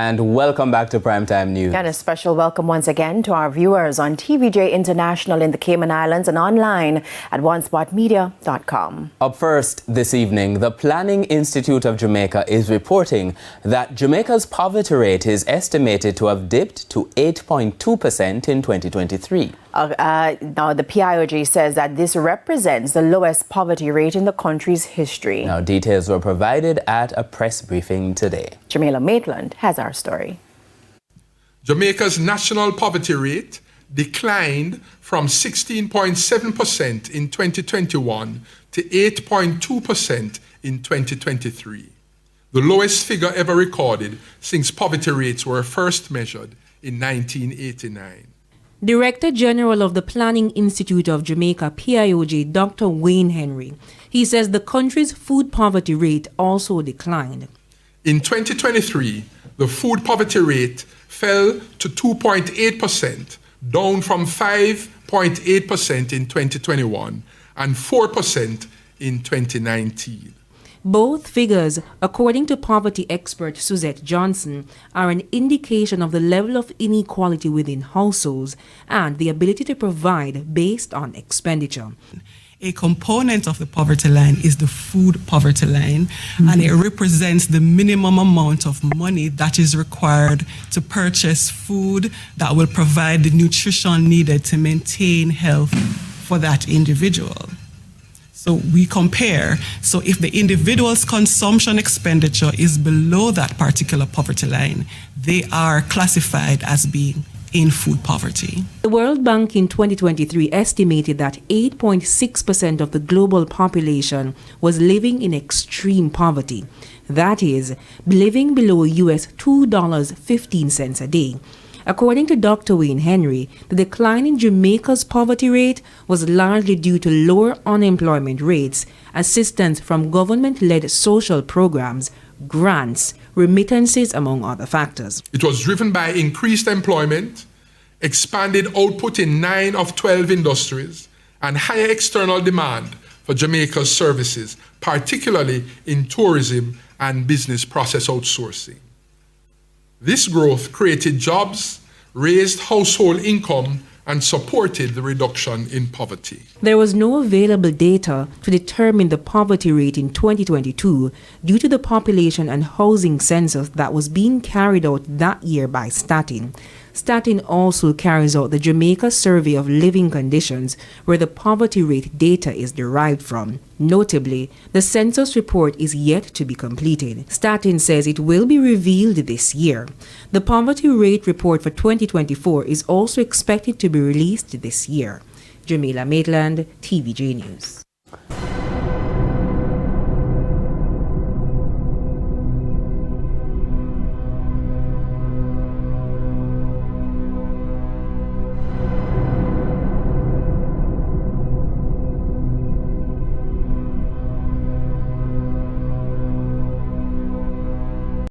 and welcome back to Primetime News. And a special welcome once again to our viewers on TVJ International in the Cayman Islands and online at onespotmedia.com. Up first this evening, the Planning Institute of Jamaica is reporting that Jamaica's poverty rate is estimated to have dipped to 8.2% in 2023. Now, the PIOJ says that this represents the lowest poverty rate in the country's history. Now, details were provided at a press briefing today. Jamila Maitland has our story. Jamaica's national poverty rate declined from 16.7% in 2021 to 8.2% in 2023, the lowest figure ever recorded since poverty rates were first measured in 1989. Director General of the Planning Institute of Jamaica, PIOJ, Dr. Wayne Henry. He says the country's food poverty rate also declined. In 2023, the food poverty rate fell to 2.8%, down from 5.8% in 2021 and 4% in 2019. Both figures, according to poverty expert Suzette Johnson, are an indication of the level of inequality within households and the ability to provide based on expenditure. A component of the poverty line is the food poverty line, and it represents the minimum amount of money that is required to purchase food that will provide the nutrition needed to maintain health for that individual. So we compare. So if the individual's consumption expenditure is below that particular poverty line, they are classified as being in food poverty. The World Bank in 2023 estimated that 8.6% of the global population was living in extreme poverty. That is, living below US $2.15 a day. According to Dr. Wayne Henry, the decline in Jamaica's poverty rate was largely due to lower unemployment rates, assistance from government-led social programs, grants, remittances, among other factors. It was driven by increased employment, expanded output in 9 of 12 industries, and higher external demand for Jamaica's services, particularly in tourism and business process outsourcing. This growth created jobs, raised household income, and supported the reduction in poverty. There was no available data to determine the poverty rate in 2022 due to the population and housing census that was being carried out that year by Statin. Statin also carries out the Jamaica Survey of Living Conditions, where the poverty rate data is derived from. Notably, the census report is yet to be completed. Statin says it will be revealed this year. The poverty rate report for 2024 is also expected to be released this year. Jamila Maitland, TVJ News.